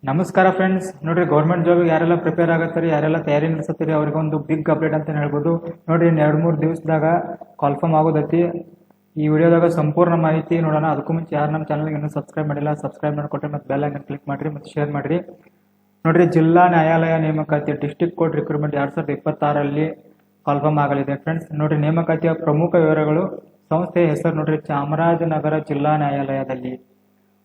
ನಮಸ್ಕಾರ ಫ್ರೆಂಡ್ಸ್. ನೋಡ್ರಿ, government job ಯಾರೆಲ್ಲ ಪ್ರಿಪೇರ್ ಆಗತ್ತಾರೆ, ಯಾರೆಲ್ಲ ತಯಾರಿ ನಡೆಸತ್ತೀರಿ ಅವ್ರಿಗೆ ಒಂದು ಬಿಗ್ ಅಪ್ಡೇಟ್ ಅಂತ ಹೇಳ್ಬೋದು. ನೋಡ್ರಿ, ಇನ್ನು 2-3 ದಿವಸದಾಗ ಕಾಲ್ಫರ್ಮ್ ಆಗೋದೈತಿ. ಈ ವಿಡಿಯೋದಾಗ ಸಂಪೂರ್ಣ ಮಾಹಿತಿ ನೋಡೋಣ. ಅದಕ್ಕೂ ಮುಂಚೆ ಯಾರು ನಮ್ಮ ಚಾನಲ್ಗೆ ಇನ್ನೂ ಸಬ್ಸ್ಕ್ರೈಬ್ ಮಾಡಿಲ್ಲ, ಸಬ್ಸ್ಕ್ರೈಬ್ ಮಾಡಿಕೊಟ್ರೆ ಮತ್ತು ಬೆಲ್ ಐಕನ್ ಕ್ಲಿಕ್ ಮಾಡಿರಿ ಮತ್ತು ಶೇರ್ ಮಾಡಿರಿ. ನೋಡ್ರಿ, ಜಿಲ್ಲಾ ನ್ಯಾಯಾಲಯ ನೇಮಕಾತಿ ಡಿಸ್ಟ್ರಿಕ್ಟ್ ಕೋರ್ಟ್ ರಿಕ್ರೂಟ್ಮೆಂಟ್ 2026ರಲ್ಲಿ ಕಾಲ್ಫರ್ಮ್ ಆಗಲಿದೆ ಫ್ರೆಂಡ್ಸ್. ನೋಡ್ರಿ, ನೇಮಕಾತಿಯ ಪ್ರಮುಖ ವಿವರಗಳು. ಸಂಸ್ಥೆಯ ಹೆಸರು ನೋಡ್ರಿ, ಚಾಮರಾಜನಗರ ಜಿಲ್ಲಾ ನ್ಯಾಯಾಲಯದಲ್ಲಿ.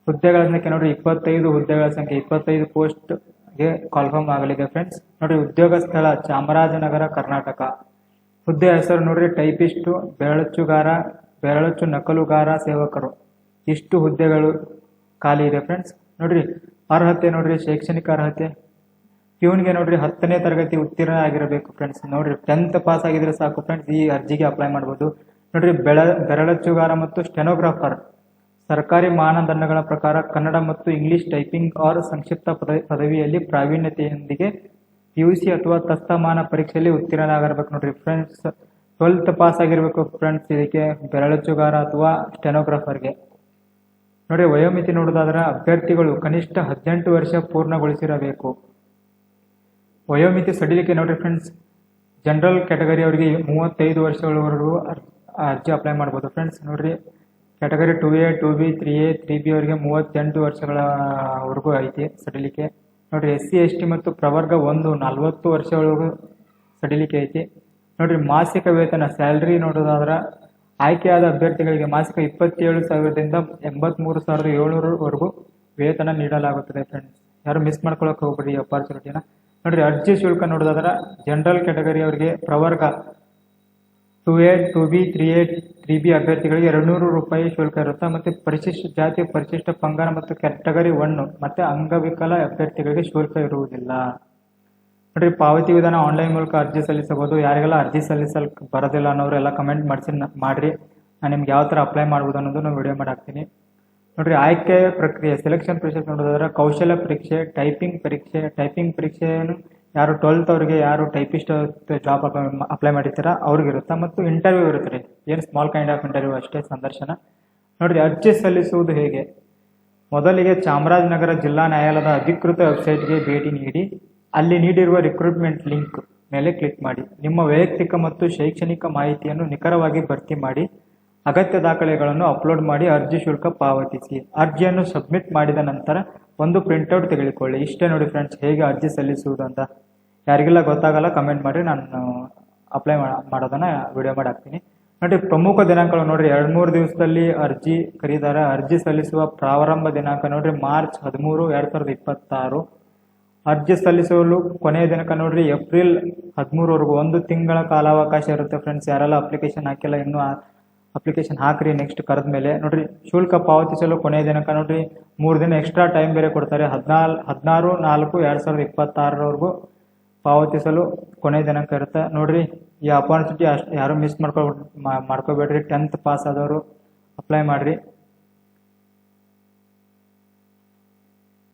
ಹುದ್ದೆಗಳ ಸಂಖ್ಯೆ ನೋಡ್ರಿ, 25 ಹುದ್ದೆಗಳ ಸಂಖ್ಯೆ, 25 ಪೋಸ್ಟ್ಗೆ ಕಾಲ್ಫರ್ಮ್ ಆಗಲಿದೆ ಫ್ರೆಂಡ್ಸ್. ನೋಡ್ರಿ, ಉದ್ಯೋಗ ಸ್ಥಳ ಚಾಮರಾಜನಗರ, ಕರ್ನಾಟಕ. ಹುದ್ದೆ ಹೆಸರು ನೋಡ್ರಿ, ಟೈಪಿಸ್ಟು, ಬೆರಳಚ್ಚುಗಾರ, ಬೆರಳಚ್ಚು ನಕಲುಗಾರ ಸೇವಕರು. ಇಷ್ಟು ಹುದ್ದೆಗಳು ಖಾಲಿ ಇದೆ ಫ್ರೆಂಡ್ಸ್. ನೋಡ್ರಿ, ಅರ್ಹತೆ ನೋಡ್ರಿ, ಶೈಕ್ಷಣಿಕ ಅರ್ಹತೆ ಪ್ಯೂನ್ಗೆ ನೋಡ್ರಿ 10ನೇ ತರಗತಿ ಉತ್ತೀರ್ಣ ಆಗಿರಬೇಕು ಫ್ರೆಂಡ್ಸ್. ನೋಡ್ರಿ, 10th ಪಾಸ್ ಆಗಿದ್ರೆ ಸಾಕು ಫ್ರೆಂಡ್ಸ್, ಈ ಅರ್ಜಿಗೆ ಅಪ್ಲೈ ಮಾಡ್ಬೋದು. ನೋಡ್ರಿ, ಬೆರಳಚ್ಚುಗಾರ ಮತ್ತು ಸ್ಟೆನೋಗ್ರಾಫರ್ ಸರ್ಕಾರಿ ಮಾನದಂಡಗಳ ಪ್ರಕಾರ ಕನ್ನಡ ಮತ್ತು ಇಂಗ್ಲಿಷ್ ಟೈಪಿಂಗ್ ಆರ್ ಸಂಕ್ಷಿಪ್ತ ಪದವಿಯಲ್ಲಿ ಪ್ರಾವೀಣ್ಯತೆಯೊಂದಿಗೆ PUC ಅಥವಾ ತಸ್ತಮಾನ ಪರೀಕ್ಷೆಯಲ್ಲಿ ಉತ್ತೀರ್ಣರಾಗಿರ್ಬೇಕು ನೋಡ್ರಿ ಫ್ರೆಂಡ್ಸ್. 12th ಪಾಸ್ ಆಗಿರ್ಬೇಕು ಫ್ರೆಂಡ್ಸ್ ಇದಕ್ಕೆ, ಬೆರಳಚ್ಚುಗಾರ ಅಥವಾ ಸ್ಟೆನೋಗ್ರಾಫರ್ಗೆ. ನೋಡಿ, ವಯೋಮಿತಿ ನೋಡೋದಾದ್ರೆ ಅಭ್ಯರ್ಥಿಗಳು ಕನಿಷ್ಠ 18 ವರ್ಷ ಪೂರ್ಣಗೊಳಿಸಿರಬೇಕು. ವಯೋಮಿತಿ ಸಡಿಲಿಕೆ ನೋಡ್ರಿ ಫ್ರೆಂಡ್ಸ್, ಜನರಲ್ ಕ್ಯಾಟಗರಿ ಅವರಿಗೆ 35 ವರ್ಷಗಳವರೆಗೂ ಅರ್ಜಿ ಅಪ್ಲೈ ಮಾಡ್ಬೋದು ಫ್ರೆಂಡ್ಸ್. ನೋಡ್ರಿ, category 2A, 2B, 3A, 3B ಅವರಿಗೆ 38 ವರ್ಷಗಳವರೆಗೂ ಐತಿ ಸಡಿಲಿಕೆ. ನೋಡ್ರಿ, SC, ST ಮತ್ತು ಪ್ರವರ್ಗ 1 40 ವರ್ಷವರೆಗೂ ಸಡಿಲಿಕೆ ಐತಿ. ನೋಡ್ರಿ, ಮಾಸಿಕ ವೇತನ ಸ್ಯಾಲ್ರಿ ನೋಡೋದಾದ್ರೆ ಆಯ್ಕೆಯಾದ ಅಭ್ಯರ್ಥಿಗಳಿಗೆ ಮಾಸಿಕ 27,000ದಿಂದ 83,700ವರೆಗೂ ವೇತನ ನೀಡಲಾಗುತ್ತದೆ ಫ್ರೆಂಡ್ಸ್. ಯಾರು ಮಿಸ್ ಮಾಡ್ಕೊಳಕ್ ಹೋಗ್ಬೇಡಿ ಈ ಅಪಾರ್ಚುನಿಟಿನ. ನೋಡ್ರಿ, ಅರ್ಜಿ ಶುಲ್ಕ ನೋಡೋದಾದ್ರೆ ಜನರಲ್ ಕ್ಯಾಟಗರಿ ಅವರಿಗೆ ಪ್ರವರ್ಗ 2A, 2B, 3A, 3B ಅಭ್ಯರ್ಥಿಗಳಿಗೆ 200 ರೂಪಾಯಿ ಶುಲ್ಕ ಇರುತ್ತೆ. ಮತ್ತು ಪರಿಶಿಷ್ಟ ಜಾತಿ, ಪರಿಶಿಷ್ಟ ಪಂಗಡ ಮತ್ತು ಕ್ಯಾಟಗರಿ 1 ಮತ್ತು ಅಂಗವಿಕಲ ಅಭ್ಯರ್ಥಿಗಳಿಗೆ ಶುಲ್ಕ ಇರುವುದಿಲ್ಲ. ನೋಡ್ರಿ, ಪಾವತಿ ವಿಧಾನ ಆನ್ಲೈನ್ ಮೂಲಕ ಅರ್ಜಿ ಸಲ್ಲಿಸಬಹುದು. ಯಾರಿಗೆಲ್ಲ ಅರ್ಜಿ ಸಲ್ಲಿಸಲಿಕ್ಕೆ ಬರೋದಿಲ್ಲ ಅನ್ನೋರೆಲ್ಲ ಕಮೆಂಟ್ ಮಾಡ್ರಿ. ನಾನು ನಿಮ್ಗೆ ಯಾವ ಥರ ಅಪ್ಲೈ ಮಾಡ್ಬೋದು ಅನ್ನೋದು ನಾನು ವಿಡಿಯೋ ಮಾಡಾಕ್ತೀನಿ. ನೋಡ್ರಿ, ಆಯ್ಕೆ ಪ್ರಕ್ರಿಯೆ ಸೆಲೆಕ್ಷನ್ ಪ್ರೊಸೆಸ್ ನೋಡೋದಾದ್ರೆ ಕೌಶಲ್ಯ ಪರೀಕ್ಷೆ, ಟೈಪಿಂಗ್ ಪರೀಕ್ಷೆಯನ್ನು ಯಾರು 12th ಅವರಿಗೆ ಯಾರು ಟೈಪಿಸ್ಟ್ ಜಾಬ್ ಅಪ್ಲೈ ಮಾಡಿರ್ತಾರ ಅವ್ರಿಗಿರುತ್ತೆ. ಮತ್ತು ಇಂಟರ್ವ್ಯೂ ಇರುತ್ತೆ ರೀ, ಏನು ಸ್ಮಾಲ್ ಕೈಂಡ್ ಆಫ್ ಇಂಟರ್ವ್ಯೂ ಅಷ್ಟೇ, ಸಂದರ್ಶನ. ನೋಡ್ರಿ, ಅರ್ಜಿ ಸಲ್ಲಿಸುವುದು ಹೇಗೆ. ಮೊದಲಿಗೆ ಚಾಮರಾಜನಗರ ಜಿಲ್ಲಾ ನ್ಯಾಯಾಲಯದ ಅಧಿಕೃತ ವೆಬ್ಸೈಟ್ಗೆ ಭೇಟಿ ನೀಡಿ ಅಲ್ಲಿ ನೀಡಿರುವ ರಿಕ್ರೂಟ್ಮೆಂಟ್ ಲಿಂಕ್ ಮೇಲೆ ಕ್ಲಿಕ್ ಮಾಡಿ. ನಿಮ್ಮ ವೈಯಕ್ತಿಕ ಮತ್ತು ಶೈಕ್ಷಣಿಕ ಮಾಹಿತಿಯನ್ನು ನಿಖರವಾಗಿ ಭರ್ತಿ ಮಾಡಿ ಅಗತ್ಯ ದಾಖಲೆಗಳನ್ನು ಅಪ್ಲೋಡ್ ಮಾಡಿ ಅರ್ಜಿ ಶುಲ್ಕ ಪಾವತಿಸಿ. ಅರ್ಜಿಯನ್ನು ಸಬ್ಮಿಟ್ ಮಾಡಿದ ನಂತರ ಒಂದು ಪ್ರಿಂಟ್ಔಟ್ ತೆಗೆದುಕೊಳ್ಳಿ. ಇಷ್ಟೇ ನೋಡಿ ಫ್ರೆಂಡ್ಸ್, ಹೇಗೆ ಅರ್ಜಿ ಸಲ್ಲಿಸುವುದು ಅಂತ. ಯಾರಿಗೆಲ್ಲ ಗೊತ್ತಾಗಲ್ಲ ಕಮೆಂಟ್ ಮಾಡಿ, ನಾನು ಅಪ್ಲೈ ಮಾಡೋದನ್ನ ವಿಡಿಯೋ ಮಾಡಿ ಹಾಕ್ತೀನಿ. ನೋಡಿ, ಪ್ರಮುಖ ದಿನಾಂಕಗಳು ನೋಡ್ರಿ, 2-3 ದಿವಸದಲ್ಲಿ ಅರ್ಜಿ ಕರೀತಾರೆ. ಅರ್ಜಿ ಸಲ್ಲಿಸುವ ಪ್ರಾರಂಭ ದಿನಾಂಕ ನೋಡ್ರಿ ಮಾರ್ಚ್ 13, 2026. ಅರ್ಜಿ ಸಲ್ಲಿಸಲು ಕೊನೆಯ ದಿನಾಂಕ ನೋಡ್ರಿ ಏಪ್ರಿಲ್ 13ವರೆಗೂ 1 ತಿಂಗಳ ಕಾಲಾವಕಾಶ ಇರುತ್ತೆ ಫ್ರೆಂಡ್ಸ್. ಯಾರೆಲ್ಲ ಅಪ್ಲಿಕೇಶನ್ ಹಾಕಿಲ್ಲ ಇನ್ನೂ ಅಪ್ಲಿಕೇಶನ್ ಹಾಕ್ರಿ ನೆಕ್ಸ್ಟ್ ಕರೆದ ಮೇಲೆ. ನೋಡ್ರಿ, ಶುಲ್ಕ ಪಾವತಿಸಲು ಕೊನೆಯ ದಿನಾಂಕ ನೋಡ್ರಿ 3 ದಿನ ಎಕ್ಸ್ಟ್ರಾ ಟೈಮ್ ಬೇರೆ ಕೊಡ್ತಾರೆ. 16/4/2026ವರೆಗೂ ಪಾವತಿಸಲು ಕೊನೆಯ ದಿನಾಂಕ ಇರುತ್ತೆ. ನೋಡ್ರಿ, ಈ ಅಪಾರ್ಚುನಿಟಿ ಯಾರು ಮಿಸ್ ಮಾಡ್ಕೋಬೇಡ್ರಿ. 10th ಪಾಸ್ ಆದವರು ಅಪ್ಲೈ ಮಾಡ್ರಿ.